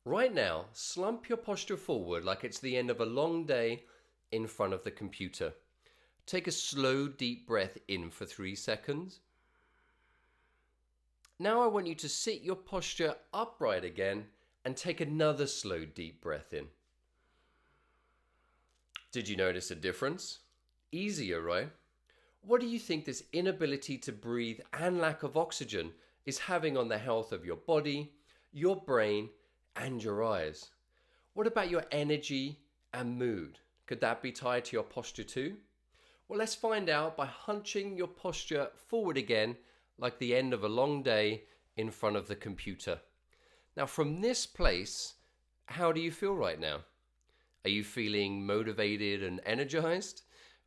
Right now, slump your posture forward like it's the end of a long day in front of the computer. Take a slow, deep breath in for 3 seconds. Now I want you to sit your posture upright again and take another slow, deep breath in. Did you notice a difference? Easier, right? What do you think this inability to breathe and lack of oxygen is having on the health of your body, your brain, and your eyes? What about your energy and mood? Could that be tied to your posture too? Well, let's find out by hunching your posture forward again, like the end of a long day in front of the computer. Now, from this place, how do you feel right now? Are you feeling motivated and energized,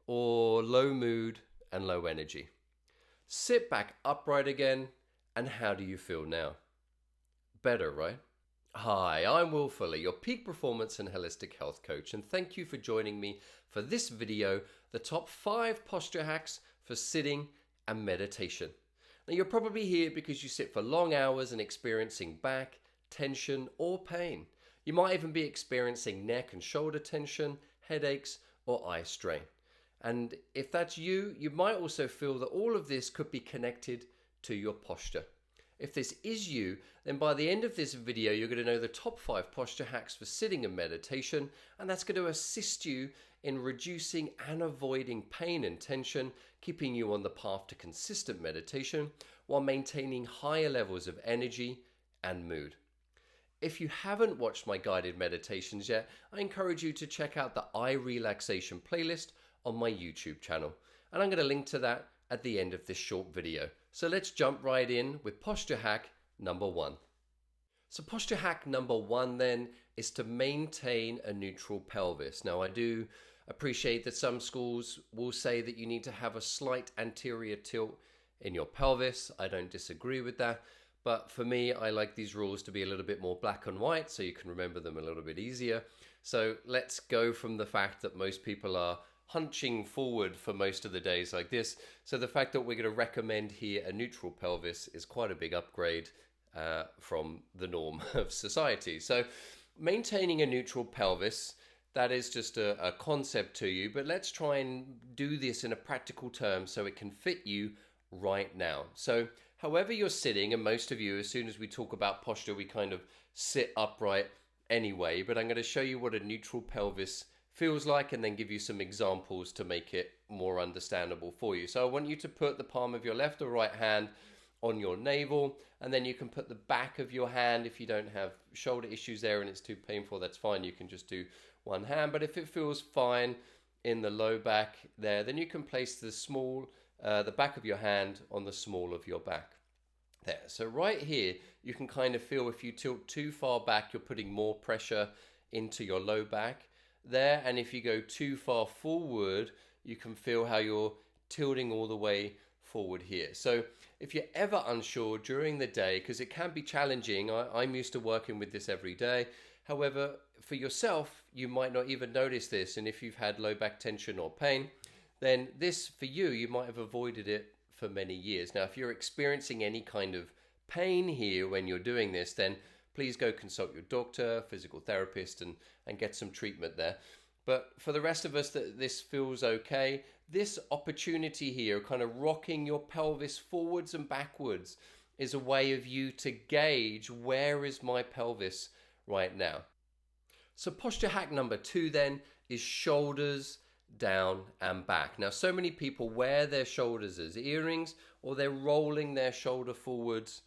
or low mood and low energy? Sit back upright again, and how do you feel now? Better, right? Hi, I'm Will Fuller, your peak performance and holistic health coach, and thank you for joining me for this video, the top 5 posture hacks for sitting and meditation. Now, you're probably here because you sit for long hours and experiencing back, tension, or pain. You might even be experiencing neck and shoulder tension, headaches, or eye strain. And if that's you, you might also feel that all of this could be connected to your posture. If this is you, then by the end of this video, you're going to know the top 5 posture hacks for sitting and meditation, and that's going to assist you in reducing and avoiding pain and tension, keeping you on the path to consistent meditation while maintaining higher levels of energy and mood. If you haven't watched my guided meditations yet, I encourage you to check out the eye relaxation playlist on my YouTube channel, and I'm going to link to that at the end of this short video. So let's jump right in with posture hack number 1. So posture hack number 1 then is to maintain a neutral pelvis. Now I do appreciate that some schools will say that you need to have a slight anterior tilt in your pelvis. I don't disagree with that. But for me, I like these rules to be a little bit more black and white so you can remember them a little bit easier. So let's go from the fact that most people are hunching forward for most of the days like this. So the fact that we're going to recommend here a neutral pelvis is quite a big upgrade from the norm of society. So maintaining a neutral pelvis, that is just a concept to you, but let's try and do this in a practical term so it can fit you right now. So however you're sitting, and most of you, as soon as we talk about posture, we kind of sit upright anyway, but I'm going to show you what a neutral pelvis feels like and then give you some examples to make it more understandable for you. So I want you to put the palm of your left or right hand on your navel, and then you can put the back of your hand. If you don't have shoulder issues there and it's too painful, that's fine. You can just do one hand. But if it feels fine in the low back there, then you can place the back of your hand on the small of your back. There. So right here, you can kind of feel if you tilt too far back, you're putting more pressure into your low back there. And if you go too far forward, you can feel how you're tilting all the way forward here. So if you're ever unsure during the day, because it can be challenging, I'm used to working with this every day. However, for yourself, you might not even notice this. And if you've had low back tension or pain, then this for you, you might have avoided it for many years. Now, if you're experiencing any kind of pain here when you're doing this, then please go consult your doctor, physical therapist, and get some treatment there. But for the rest of us that this feels okay, this opportunity here, kind of rocking your pelvis forwards and backwards, is a way of you to gauge where is my pelvis right now. So posture hack number 2 then is shoulders down and back. Now, so many people wear their shoulders as earrings, or they're rolling their shoulder forwards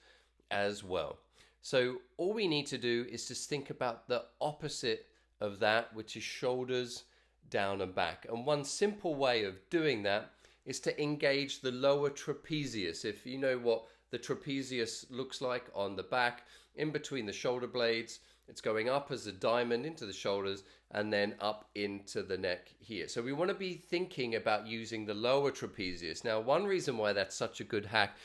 as well. So all we need to do is just think about the opposite of that, which is shoulders down and back. And one simple way of doing that is to engage the lower trapezius. If you know what the trapezius looks like on the back, in between the shoulder blades, it's going up as a diamond into the shoulders and then up into the neck here. So we want to be thinking about using the lower trapezius. Now, one reason why that's such a good hack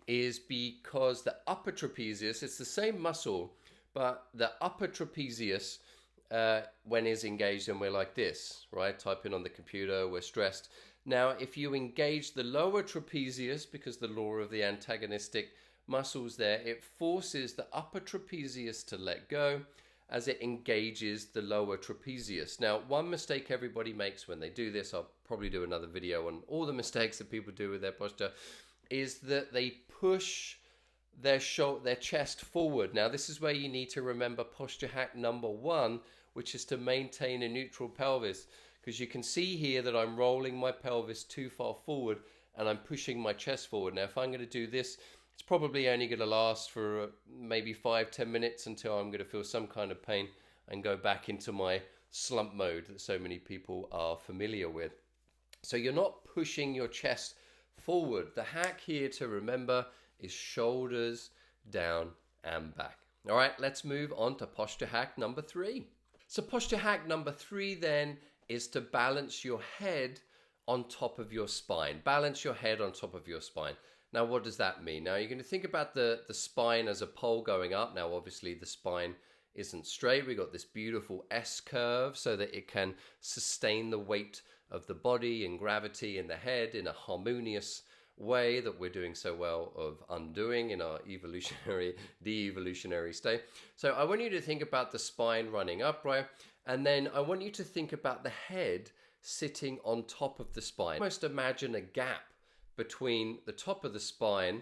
is because the upper trapezius, it's the same muscle, but the upper trapezius, when is engaged, and we're like this, right? Typing on the computer, we're stressed. Now, if you engage the lower trapezius, because the law of the antagonistic muscles there, it forces the upper trapezius to let go, as it engages the lower trapezius. Now, one mistake everybody makes when they do this, I'll probably do another video on all the mistakes that people do with their posture, is that they push their chest forward. Now, this is where you need to remember posture hack number 1, which is to maintain a neutral pelvis, because you can see here that I'm rolling my pelvis too far forward and I'm pushing my chest forward. Now, if I'm going to do this, it's probably only going to last for maybe 5-10 minutes until I'm going to feel some kind of pain and go back into my slump mode that so many people are familiar with. So you're not pushing your chest forward. The hack here to remember is shoulders down and back. All right, let's move on to posture hack number 3. So posture hack number 3 then is to balance your head on top of your spine. Balance your head on top of your spine. Now, what does that mean? Now, you're going to think about the spine as a pole going up. Now, obviously, the spine isn't straight. We've got this beautiful S curve so that it can sustain the weight of the body and gravity in the head in a harmonious way that we're doing so well of undoing in our de-evolutionary state. So I want you to think about the spine running upright, and then I want you to think about the head sitting on top of the spine. Almost imagine a gap between the top of the spine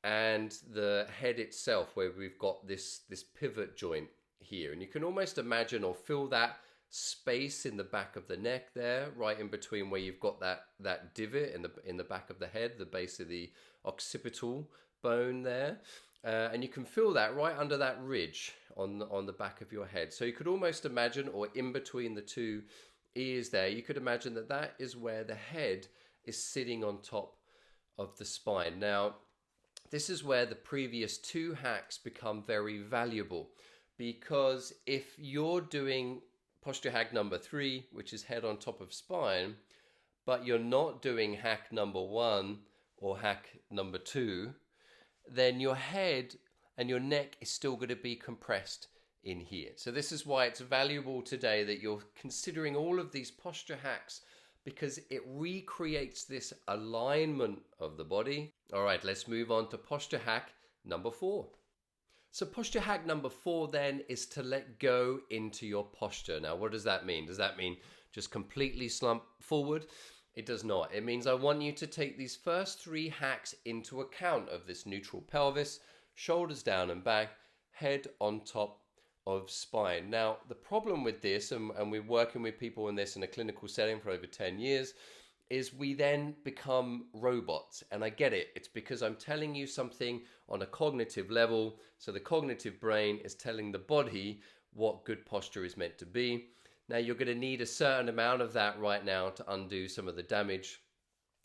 and the head itself, where we've got this pivot joint here, and you can almost imagine or feel that space in the back of the neck there, right in between where you've got that divot in the back of the head, the base of the occipital bone there, and you can feel that right under that ridge on the back of your head. So you could almost imagine, or in between the two ears there, you could imagine that is where the head is sitting on top of the spine. Now, this is where the previous 2 hacks become very valuable, because if you're doing posture hack number 3, which is head on top of spine, but you're not doing hack number 1 or hack number 2, then your head and your neck is still going to be compressed in here. So this is why it's valuable today that you're considering all of these posture hacks, because it recreates this alignment of the body. All right, let's move on to posture hack number 4. So posture hack number 4 then is to let go into your posture. Now, what does that mean? Does that mean just completely slump forward? It does not. It means I want you to take these first 3 hacks into account of this neutral pelvis, shoulders down and back, head on top of spine. Now, the problem with this, and we're working with people in this in a clinical setting for over 10 years, is we then become robots. And I get it. It's because I'm telling you something on a cognitive level. So the cognitive brain is telling the body what good posture is meant to be. Now, you're going to need a certain amount of that right now to undo some of the damage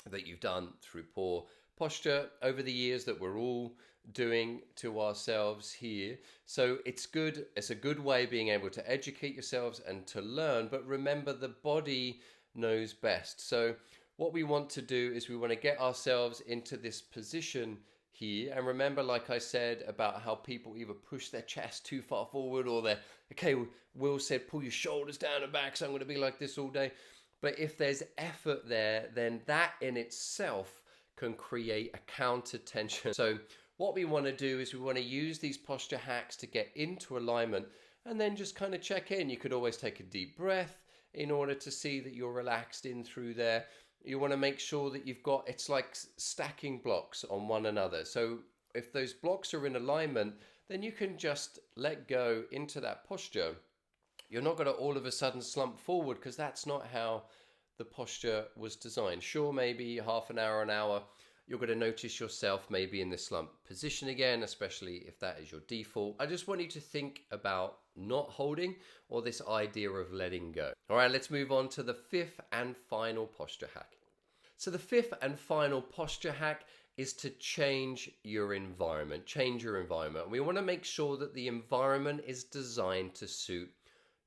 that you've done through poor posture over the years that we're all doing to ourselves here. So it's good. It's a good way of being able to educate yourselves and to learn. But remember, the body knows best. So what we want to do is we want to get ourselves into this position here. And remember, like I said, about how people either push their chest too far forward, or they're, okay, Will said, pull your shoulders down and back, so I'm going to be like this all day. But if there's effort there, then that in itself can create a counter tension. So what we want to do is we want to use these posture hacks to get into alignment, and then just kind of check in. You could always take a deep breath in order to see that you're relaxed in through there. You want to make sure that you've got, it's like stacking blocks on one another. So if those blocks are in alignment, then you can just let go into that posture. You're not going to all of a sudden slump forward, because that's not how the posture was designed. Sure, maybe half an hour, you're going to notice yourself maybe in the slump position again, especially if that is your default. I just want you to think about not holding, or this idea of letting go. All right, let's move on to the 5th and final posture hack. So the 5th and final posture hack is to change your environment. Change your environment. We want to make sure that the environment is designed to suit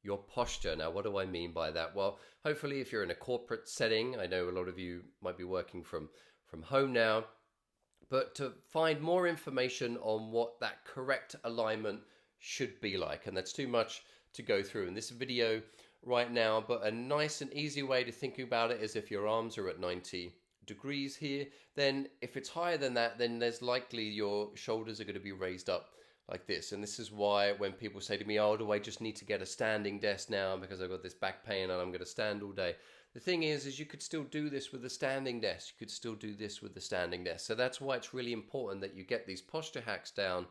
your posture. Now, what do I mean by that? Well, hopefully if you're in a corporate setting, I know a lot of you might be working from home now, but to find more information on what that correct alignment should be like, and that's too much to go through in this video right now, but a nice and easy way to think about it is if your arms are at 90 degrees here, then if it's higher than that, then there's likely your shoulders are going to be raised up like this. And this is why when people say to me, oh, do I just need to get a standing desk now because I've got this back pain and I'm going to stand all day? The thing is you could still do this with a standing desk. You could still do this with the standing desk. So that's why it's really important that you get these posture hacks down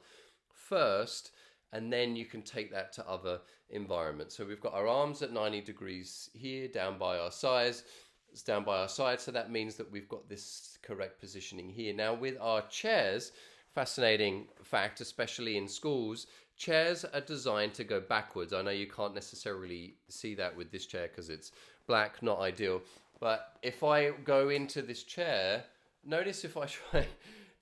first, and then you can take that to other environments. So we've got our arms at 90 degrees here, down by our sides. It's down by our side, so that means that we've got this correct positioning here. Now with our chairs, fascinating fact, especially in schools, chairs are designed to go backwards. I know you can't necessarily see that with this chair because it's black, not ideal. But if I go into this chair, notice if I try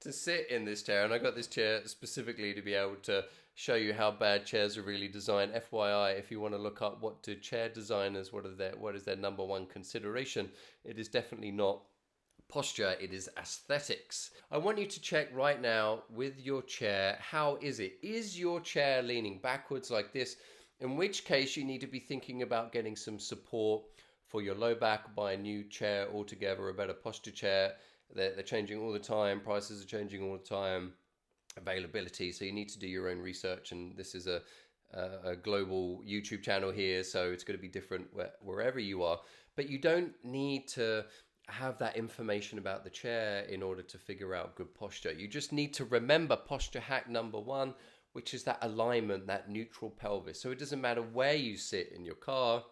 to sit in this chair, and I got this chair specifically to be able to show you how bad chairs are really designed. FYI, if you want to look up what do chair designers, what is their number one consideration, it is definitely not posture, it is aesthetics. I want you to check right now with your chair, how is it? Is your chair leaning backwards like this? In which case you need to be thinking about getting some support for your low back, buy a new chair altogether, a better posture chair. They're changing all the time, prices are changing all the time, availability, so you need to do your own research, and this is a global YouTube channel here, so it's going to be different wherever you are, but you don't need to have that information about the chair in order to figure out good posture. You just need to remember posture hack number one, which is that alignment, that neutral pelvis. So it doesn't matter where you sit, in your car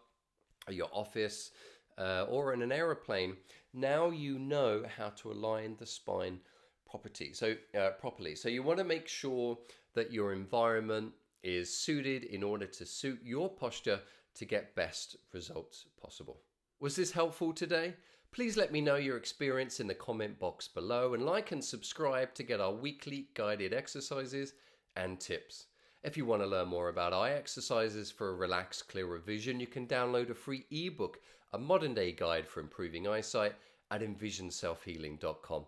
or your office or in an aeroplane, now you know how to align the spine properly. So you want to make sure that your environment is suited in order to suit your posture to get best results possible. Was this helpful today? Please let me know your experience in the comment box below, and like and subscribe to get our weekly guided exercises and tips. If you want to learn more about eye exercises for a relaxed, clearer vision, you can download a free ebook, a modern day guide for improving eyesight at envisionselfhealing.com.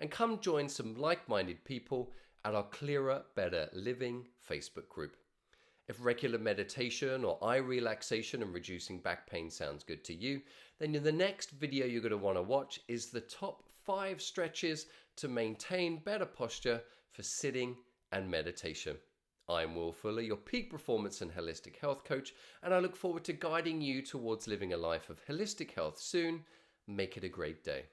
And come join some like-minded people at our Clearer, Better Living Facebook group. If regular meditation or eye relaxation and reducing back pain sounds good to you, then the next video you're going to want to watch is the top 5 stretches to maintain better posture for sitting and meditation. I'm Will Fuller, your peak performance and holistic health coach, and I look forward to guiding you towards living a life of holistic health soon. Make it a great day.